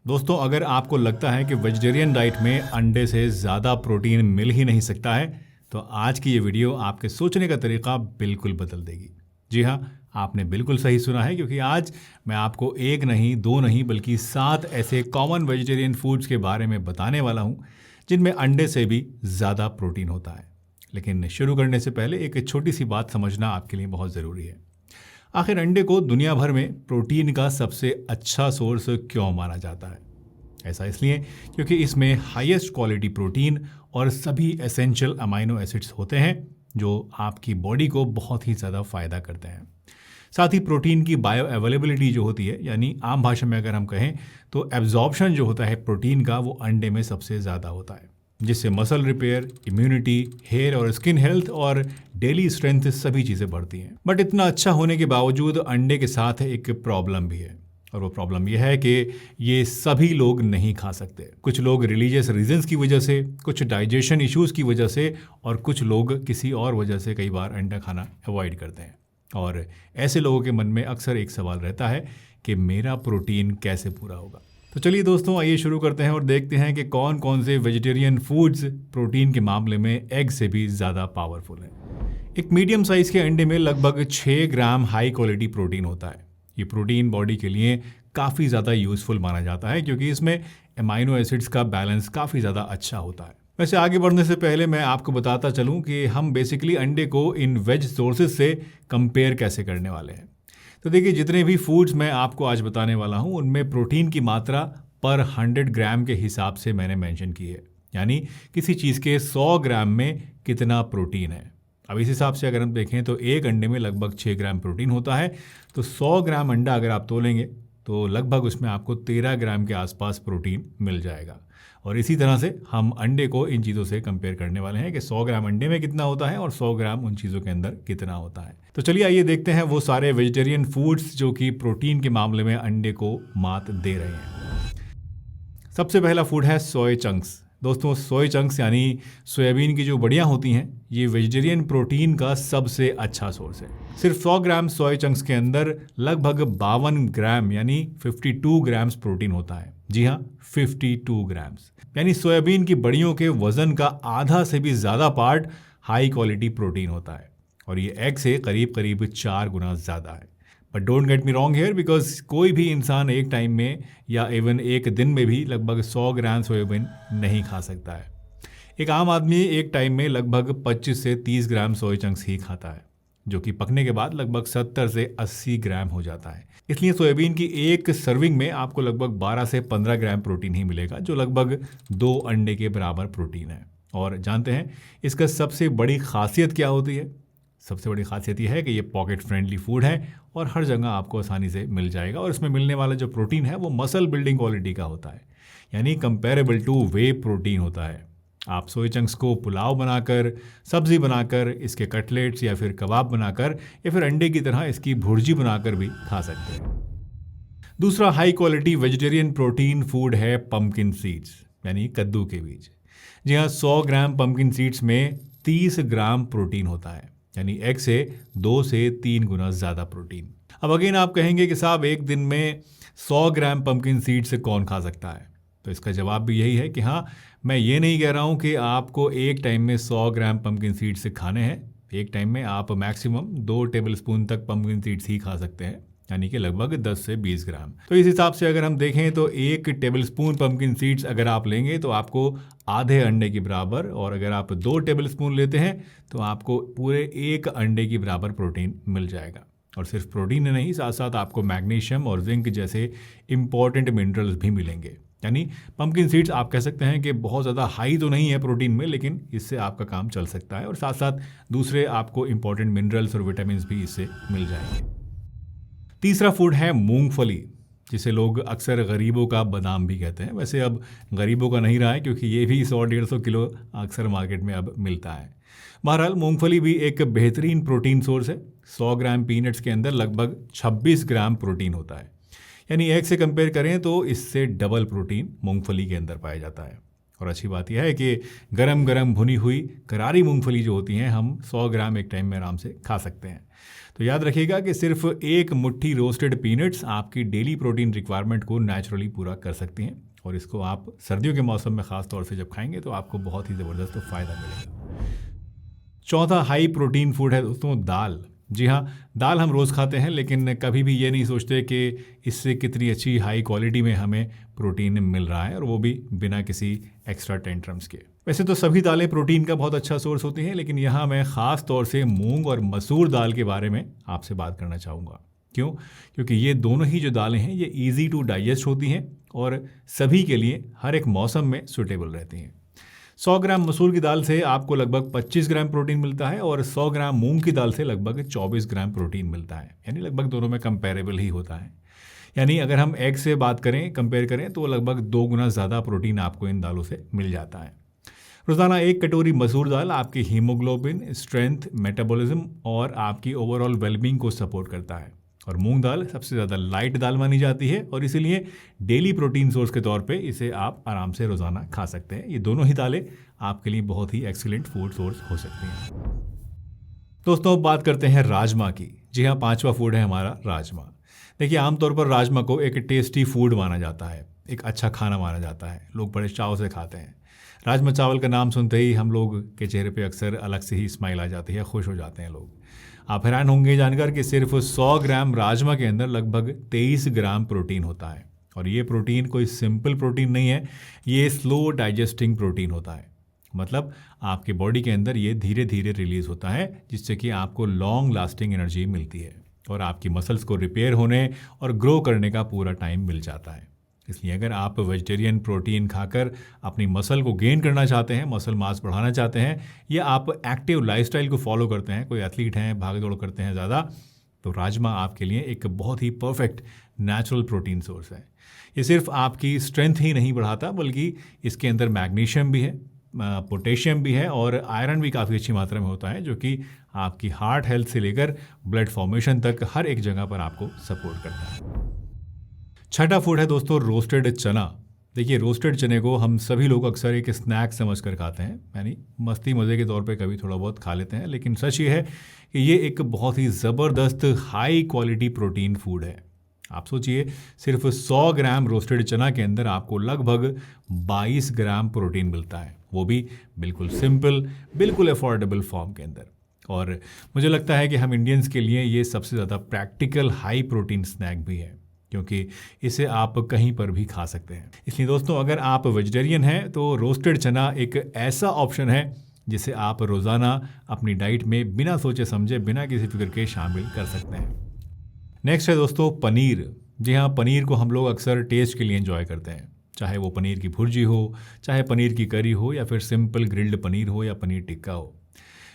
दोस्तों, अगर आपको लगता है कि वेजिटेरियन डाइट में अंडे से ज़्यादा प्रोटीन मिल ही नहीं सकता है, तो आज की ये वीडियो आपके सोचने का तरीका बिल्कुल बदल देगी। जी हाँ, आपने बिल्कुल सही सुना है, क्योंकि आज मैं आपको एक नहीं, दो नहीं, बल्कि 7 ऐसे कॉमन वेजिटेरियन फूड्स के बारे में बताने वाला हूँ जिनमें अंडे से भी ज़्यादा प्रोटीन होता है। लेकिन शुरू करने से पहले एक छोटी सी बात समझना आपके लिए बहुत ज़रूरी है। आखिर अंडे को दुनिया भर में प्रोटीन का सबसे अच्छा सोर्स क्यों माना जाता है? ऐसा इसलिए क्योंकि इसमें हाईएस्ट क्वालिटी प्रोटीन और सभी एसेंशियल अमाइनो एसिड्स होते हैं जो आपकी बॉडी को बहुत ही ज़्यादा फ़ायदा करते हैं। साथ ही प्रोटीन की बायो अवेलेबिलिटी जो होती है, यानी आम भाषा में अगर हम कहें तो एब्जॉर्प्शन जो होता है प्रोटीन का, वो अंडे में सबसे ज़्यादा होता है, जिससे मसल रिपेयर, इम्यूनिटी, हेयर और स्किन हेल्थ और डेली स्ट्रेंथ सभी चीज़ें बढ़ती हैं। बट इतना अच्छा होने के बावजूद अंडे के साथ एक प्रॉब्लम भी है, और वो प्रॉब्लम यह है कि ये सभी लोग नहीं खा सकते। कुछ लोग रिलीजियस रीजंस की वजह से, कुछ डाइजेशन इश्यूज़ की वजह से, और कुछ लोग किसी और वजह से कई बार अंडा खाना अवॉइड करते हैं। और ऐसे लोगों के मन में अक्सर एक सवाल रहता है कि मेरा प्रोटीन कैसे पूरा होगा। तो चलिए दोस्तों, आइए शुरू करते हैं और देखते हैं कि कौन कौन से वेजिटेरियन फूड्स प्रोटीन के मामले में एग से भी ज़्यादा पावरफुल हैं। एक मीडियम साइज़ के अंडे में लगभग 6 ग्राम हाई क्वालिटी प्रोटीन होता है। ये प्रोटीन बॉडी के लिए काफ़ी ज़्यादा यूज़फुल माना जाता है, क्योंकि इसमें अमाइनो एसिड्स का बैलेंस काफ़ी ज़्यादा अच्छा होता है। वैसे आगे बढ़ने से पहले मैं आपको बताता चलूँ कि हम बेसिकली अंडे को इन वेज सोर्सेज से कंपेयर कैसे करने वाले हैं। तो देखिए, जितने भी फूड्स मैं आपको आज बताने वाला हूँ उनमें प्रोटीन की मात्रा पर 100 ग्राम के हिसाब से मैंने मेंशन की है, यानी किसी चीज़ के 100 ग्राम में कितना प्रोटीन है। अब इस हिसाब से अगर हम देखें तो एक अंडे में लगभग 6 ग्राम प्रोटीन होता है, तो 100 ग्राम अंडा अगर आप तोलेंगे तो लगभग उसमें आपको 13 ग्राम के आसपास प्रोटीन मिल जाएगा। और इसी तरह से हम अंडे को इन चीज़ों से कंपेयर करने वाले हैं कि 100 ग्राम अंडे में कितना होता है और 100 ग्राम उन चीज़ों के अंदर कितना होता है। तो चलिए आइए देखते हैं वो सारे वेजिटेरियन फूड्स जो कि प्रोटीन के मामले में अंडे को मात दे रहे हैं। सबसे पहला फूड है सोया चंक्स। दोस्तों, सोया चंक्स यानी सोयाबीन की जो बड़ियाँ होती हैं, ये वेजिटेरियन प्रोटीन का सबसे अच्छा सोर्स है। सिर्फ 100 ग्राम सोया चंक्स के अंदर लगभग 52 ग्राम यानी 52 ग्राम्स प्रोटीन होता है। जी हाँ, 52 ग्राम्स, यानी सोयाबीन की बड़ियों के वजन का आधा से भी ज़्यादा पार्ट हाई क्वालिटी प्रोटीन होता है, और ये एग से करीब करीब 4 गुना ज़्यादा है। But don't get me wrong hair, because कोई भी इंसान एक टाइम में या इवन एक दिन में भी लगभग 100 ग्राम सोयाबीन नहीं खा सकता है। एक आम आदमी एक टाइम में लगभग 25 से 30 ग्राम सोया चंक्स ही खाता है, जो कि पकने के बाद लगभग 70 से 80 ग्राम हो जाता है। इसलिए सोयाबीन की एक सर्विंग में आपको लगभग 12 से 15 ग्राम प्रोटीन ही मिलेगा, जो लगभग 2 अंडे के बराबर प्रोटीन है। और जानते हैं इसका सबसे बड़ी खासियत क्या होती है? सबसे बड़ी खासियत यह है कि ये पॉकेट फ्रेंडली फूड है और हर जगह आपको आसानी से मिल जाएगा। और इसमें मिलने वाला जो प्रोटीन है वो मसल बिल्डिंग क्वालिटी का होता है, यानी कंपेरेबल टू वे प्रोटीन होता है। आप सोया चंक्स को पुलाव बनाकर, सब्जी बनाकर, इसके कटलेट्स या फिर कबाब बनाकर, या फिर अंडे की तरह इसकी भुर्जी बनाकर भी खा सकते हैं। दूसरा high quality vegetarian protein food है पम्पकिन सीड्स, यानी कद्दू के बीज। जी हाँ, 100 ग्राम पम्पकिन सीड्स में 30 ग्राम प्रोटीन होता है, यानी एग से 2 से 3 गुना ज़्यादा प्रोटीन। अब अगेन आप कहेंगे कि साहब, एक दिन में 100 ग्राम पम्पकिन सीड से कौन खा सकता है? तो इसका जवाब भी यही है कि हाँ, मैं ये नहीं कह रहा हूँ कि आपको एक टाइम में 100 ग्राम पम्पकिन सीड्स से खाने हैं। एक टाइम में आप मैक्सिमम 2 टेबल स्पून तक पम्पकिन सीड्स ही खा सकते हैं, यानी कि लगभग 10 से 20 ग्राम। तो इस हिसाब से अगर हम देखें तो 1 टेबल स्पून पम्पकिन सीड्स अगर आप लेंगे तो आपको आधे अंडे के बराबर, और अगर आप 2 टेबल स्पून लेते हैं तो आपको पूरे 1 अंडे की बराबर प्रोटीन मिल जाएगा। और सिर्फ प्रोटीन नहीं, साथ साथ आपको मैग्नीशियम और जिंक जैसे इंपॉर्टेंट मिनरल्स भी मिलेंगे। यानी पम्पकिन सीड्स आप कह सकते हैं कि बहुत ज़्यादा हाई तो नहीं है प्रोटीन में, लेकिन इससे आपका काम चल सकता है, और साथ साथ दूसरे आपको इंपॉर्टेंट मिनरल्स और विटामिन भी इससे मिल जाएंगे। तीसरा फूड है मूंगफली, जिसे लोग अक्सर गरीबों का बादाम भी कहते हैं। वैसे अब गरीबों का नहीं रहा है, क्योंकि ये भी 100-150 किलो अक्सर मार्केट में अब मिलता है। बहरहाल मूंगफली भी एक बेहतरीन प्रोटीन सोर्स है। 100 ग्राम पीनट्स के अंदर लगभग 26 ग्राम प्रोटीन होता है, यानी एग से कंपेयर करें तो इससे डबल प्रोटीन मूंगफली के अंदर पाया जाता है। और अच्छी बात यह है कि गरम गरम भुनी हुई करारी मूंगफली जो होती हैं, हम 100 ग्राम एक टाइम में आराम से खा सकते हैं। तो याद रखिएगा कि सिर्फ एक मुट्ठी रोस्टेड पीनट्स आपकी डेली प्रोटीन रिक्वायरमेंट को नेचुरली पूरा कर सकती हैं, और इसको आप सर्दियों के मौसम में ख़ास तौर से जब खाएंगे तो आपको बहुत ही ज़बरदस्त फ़ायदा मिलेगा। चौथा हाई प्रोटीन फूड है दोस्तों दाल। जी हाँ, दाल हम रोज़ खाते हैं, लेकिन कभी भी ये नहीं सोचते कि इससे कितनी अच्छी हाई क्वालिटी में हमें प्रोटीन मिल रहा है, और वो भी बिना किसी एक्स्ट्रा टेंट्रम्स के। वैसे तो सभी दालें प्रोटीन का बहुत अच्छा सोर्स होती हैं, लेकिन यहाँ मैं ख़ास तौर से मूंग और मसूर दाल के बारे में आपसे बात करना चाहूँगा। क्यों? क्योंकि ये दोनों ही जो दालें हैं ये ईजी टू डाइजेस्ट होती हैं और सभी के लिए हर एक मौसम में सूटेबल रहती हैं। 100 ग्राम मसूर की दाल से आपको लगभग 25 ग्राम प्रोटीन मिलता है, और 100 ग्राम मूंग की दाल से लगभग 24 ग्राम प्रोटीन मिलता है, यानी लगभग दोनों में कंपेरेबल ही होता है। यानी अगर हम एग से बात करें, कंपेयर करें, तो लगभग 2 गुना ज़्यादा प्रोटीन आपको इन दालों से मिल जाता है। रोज़ाना 1 कटोरी मसूर दाल आपकी हीमोग्लोबिन, स्ट्रेंथ, मेटाबॉलिज्म और आपकी ओवरऑल वेलबींग को सपोर्ट करता है। और मूंग दाल सबसे ज़्यादा लाइट दाल मानी जाती है, और इसीलिए डेली प्रोटीन सोर्स के तौर पे इसे आप आराम से रोज़ाना खा सकते हैं। ये दोनों ही दालें आपके लिए बहुत ही एक्सीलेंट फूड सोर्स हो सकती हैं। दोस्तों, अब बात करते हैं राजमा की। जी हाँ, 5वां फूड है हमारा राजमा। देखिए, आमतौर पर राजमा को एक टेस्टी फूड माना जाता है, एक अच्छा खाना माना जाता है, लोग बड़े चाव से खाते हैं। राजमा चावल का नाम सुनते ही हम लोग के चेहरे पे अक्सर अलग से ही स्माइल आ जाती है, खुश हो जाते हैं लोग। आप हैरान होंगे जानकर कि सिर्फ 100 ग्राम राजमा के अंदर लगभग 23 ग्राम प्रोटीन होता है, और ये प्रोटीन कोई सिंपल प्रोटीन नहीं है, ये स्लो डाइजेस्टिंग प्रोटीन होता है। मतलब आपके बॉडी के अंदर ये धीरे धीरे रिलीज होता है, जिससे कि आपको लॉन्ग लास्टिंग एनर्जी मिलती है, और आपकी मसल्स को रिपेयर होने और ग्रो करने का पूरा टाइम मिल जाता है। इसलिए अगर आप वेजिटेरियन प्रोटीन खाकर अपनी मसल को गेन करना चाहते हैं, मसल मास बढ़ाना चाहते हैं, या आप एक्टिव लाइफस्टाइल को फॉलो करते हैं, कोई एथलीट हैं, भाग दौड़ करते हैं ज़्यादा, तो राजमा आपके लिए एक बहुत ही परफेक्ट नेचुरल प्रोटीन सोर्स है। ये सिर्फ आपकी स्ट्रेंथ ही नहीं बढ़ाता, बल्कि इसके अंदर मैग्नीशियम भी है, पोटेशियम भी है, और आयरन भी काफ़ी अच्छी मात्रा में होता है, जो कि आपकी हार्ट हेल्थ से लेकर ब्लड फॉर्मेशन तक हर एक जगह पर आपको सपोर्ट करता है। छठा फूड है दोस्तों रोस्टेड चना। देखिए, रोस्टेड चने को हम सभी लोग अक्सर एक स्नैक समझकर खाते हैं, यानी मस्ती मज़े के तौर पे कभी थोड़ा बहुत खा लेते हैं, लेकिन सच ये है कि ये एक बहुत ही ज़बरदस्त हाई क्वालिटी प्रोटीन फूड है। आप सोचिए, सिर्फ 100 ग्राम रोस्टेड चना के अंदर आपको लगभग 22 ग्राम प्रोटीन मिलता है, वो भी बिल्कुल सिंपल, बिल्कुल अफोर्डेबल फॉर्म के अंदर। और मुझे लगता है कि हम इंडियंस के लिए ये सबसे ज़्यादा प्रैक्टिकल हाई प्रोटीन स्नैक भी है, क्योंकि इसे आप कहीं पर भी खा सकते हैं। इसलिए दोस्तों, अगर आप वेजिटेरियन हैं तो रोस्टेड चना एक ऐसा ऑप्शन है जिसे आप रोज़ाना अपनी डाइट में बिना सोचे समझे, बिना किसी फिक्र के शामिल कर सकते हैं। नेक्स्ट है दोस्तों पनीर। जी हाँ, पनीर को हम लोग अक्सर टेस्ट के लिए एंजॉय करते हैं, चाहे वो पनीर की भुर्जी हो, चाहे पनीर की करी हो, या फिर सिंपल ग्रिल्ड पनीर हो, या पनीर टिक्का हो।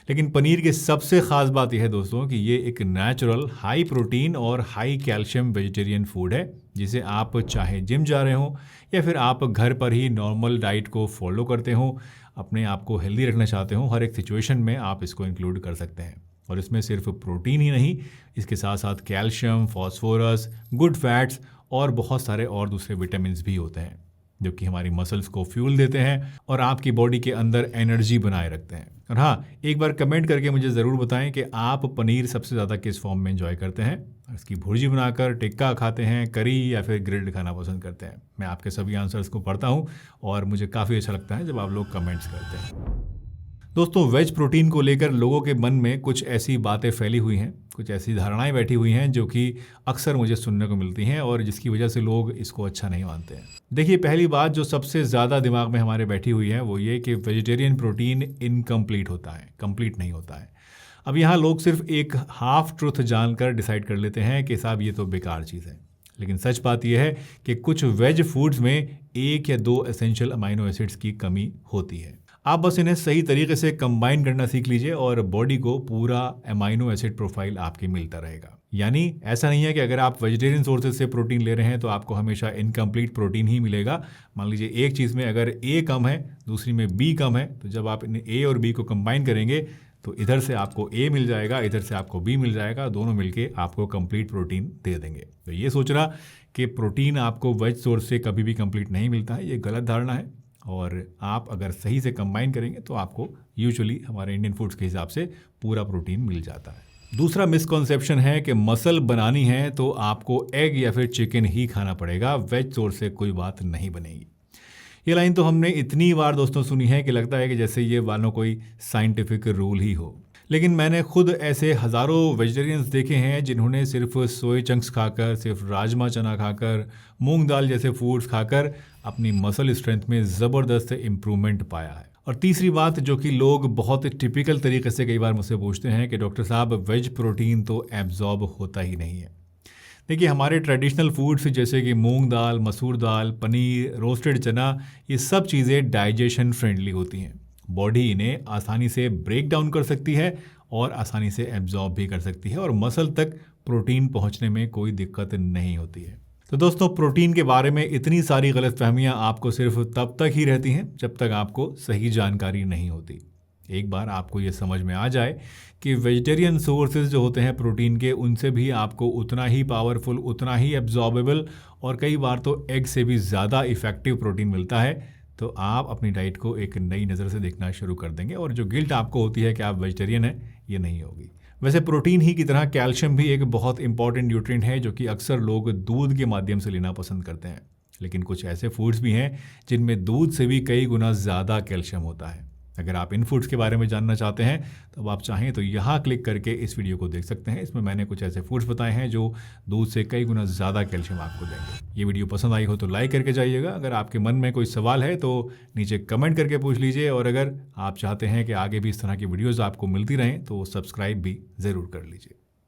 लेकिन पनीर की सबसे ख़ास बात यह है दोस्तों कि ये एक नेचुरल हाई प्रोटीन और हाई कैल्शियम वेजिटेरियन फूड है, जिसे आप चाहे जिम जा रहे हो या फिर आप घर पर ही नॉर्मल डाइट को फॉलो करते हो, अपने आप को हेल्दी रखना चाहते हो, हर एक सिचुएशन में आप इसको इंक्लूड कर सकते हैं। और इसमें सिर्फ प्रोटीन ही नहीं, इसके साथ साथ कैल्शियम, फॉस्फोरस, गुड फैट्स और बहुत सारे और दूसरे विटामिन भी होते हैं, जो कि हमारी मसल्स को फ्यूल देते हैं और आपकी बॉडी के अंदर एनर्जी बनाए रखते हैं। और हाँ, एक बार कमेंट करके मुझे ज़रूर बताएं कि आप पनीर सबसे ज़्यादा किस फॉर्म में एंजॉय करते हैं। इसकी भुर्जी बनाकर, टिक्का खाते हैं, करी, या फिर ग्रिल्ड खाना पसंद करते हैं। मैं आपके सभी आंसर्स को पढ़ता हूँ और मुझे काफ़ी अच्छा लगता है जब आप लोग कमेंट्स करते हैं। दोस्तों, वेज प्रोटीन को लेकर लोगों के मन में कुछ ऐसी बातें फैली हुई हैं, कुछ ऐसी धारणाएं बैठी हुई हैं जो कि अक्सर मुझे सुनने को मिलती हैं, और जिसकी वजह से लोग इसको अच्छा नहीं मानते हैं। देखिए, पहली बात जो सबसे ज़्यादा दिमाग में हमारे बैठी हुई है वो ये कि वेजिटेरियन प्रोटीन इनकम्प्लीट होता है, कंप्लीट नहीं होता है। अब यहाँ लोग सिर्फ एक हाफ ट्रुथ जानकर डिसाइड कर लेते हैं कि साहब ये तो बेकार चीज़ है। लेकिन सच बात यह है कि कुछ वेज फूड्स में 1 या 2 एसेंशियल अमाइनो एसिड्स की कमी होती है। आप बस इन्हें सही तरीके से कंबाइन करना सीख लीजिए और बॉडी को पूरा अमाइनो एसिड प्रोफाइल आपके मिलता रहेगा। यानी ऐसा नहीं है कि अगर आप वेजिटेरियन सोर्सेज से प्रोटीन ले रहे हैं तो आपको हमेशा इनकम्प्लीट प्रोटीन ही मिलेगा। मान लीजिए एक चीज़ में अगर ए कम है, दूसरी में बी कम है, तो जब आप इन ए और बी को कंबाइन करेंगे तो इधर से आपको ए मिल जाएगा, इधर से आपको बी मिल जाएगा, दोनों मिलके आपको कंप्लीट प्रोटीन दे देंगे। तो ये सोचना कि प्रोटीन आपको वेज सोर्स से कभी भी कंप्लीट नहीं मिलता है, ये गलत धारणा है। और आप अगर सही से कंबाइन करेंगे तो आपको यूजुअली हमारे इंडियन फूड्स के हिसाब से पूरा प्रोटीन मिल जाता है। दूसरा मिसकॉन्सेप्शन है कि मसल बनानी है तो आपको एग या फिर चिकन ही खाना पड़ेगा, वेज सोर्स से कोई बात नहीं बनेगी। ये लाइन तो हमने इतनी बार दोस्तों सुनी है कि लगता है कि जैसे ये वालों कोई साइंटिफिक रूल ही हो। लेकिन मैंने खुद ऐसे हज़ारों वेजिटेरियंस देखे हैं जिन्होंने सिर्फ सोए चंक्स खाकर, सिर्फ राजमा चना खाकर, मूंग दाल जैसे फूड्स खाकर अपनी मसल स्ट्रेंथ में ज़बरदस्त इम्प्रूवमेंट पाया है। और तीसरी बात जो कि लोग बहुत टिपिकल तरीके से कई बार मुझसे पूछते हैं कि डॉक्टर साहब वेज प्रोटीन तो एब्जॉर्ब होता ही नहीं है। देखिए, हमारे ट्रेडिशनल फूड्स जैसे कि मूंग दाल, मसूर दाल, पनीर, रोस्टेड चना, ये सब चीज़ें डाइजेशन फ्रेंडली होती हैं। बॉडी इन्हें आसानी से ब्रेक डाउन कर सकती है और आसानी से एब्जॉर्ब भी कर सकती है और मसल तक प्रोटीन पहुंचने में कोई दिक्कत नहीं होती है। तो दोस्तों, प्रोटीन के बारे में इतनी सारी गलतफहमियां आपको सिर्फ तब तक ही रहती हैं जब तक आपको सही जानकारी नहीं होती। एक बार आपको ये समझ में आ जाए कि वेजिटेरियन सोर्सेज जो होते हैं प्रोटीन के, उनसे भी आपको उतना ही पावरफुल, उतना ही एब्जॉर्बेबल और कई बार तो एग से भी ज़्यादा इफेक्टिव प्रोटीन मिलता है, तो आप अपनी डाइट को एक नई नज़र से देखना शुरू कर देंगे और जो गिल्ट आपको होती है कि आप वेजिटेरियन हैं, ये नहीं होगी। वैसे प्रोटीन ही की तरह कैल्शियम भी एक बहुत इंपॉर्टेंट न्यूट्रिएंट है जो कि अक्सर लोग दूध के माध्यम से लेना पसंद करते हैं। लेकिन कुछ ऐसे फूड्स भी हैं जिनमें दूध से भी कई गुना ज़्यादा कैल्शियम होता है। अगर आप इन फूड्स के बारे में जानना चाहते हैं तो अब आप चाहें तो यहाँ क्लिक करके इस वीडियो को देख सकते हैं। इसमें मैंने कुछ ऐसे फूड्स बताए हैं जो दूध से कई गुना ज़्यादा कैल्शियम आपको देंगे। ये वीडियो पसंद आई हो तो लाइक करके जाइएगा। अगर आपके मन में कोई सवाल है तो नीचे कमेंट करके पूछ लीजिए और अगर आप चाहते हैं कि आगे भी इस तरह की वीडियोज़ आपको मिलती रहें तो सब्सक्राइब भी ज़रूर कर लीजिए।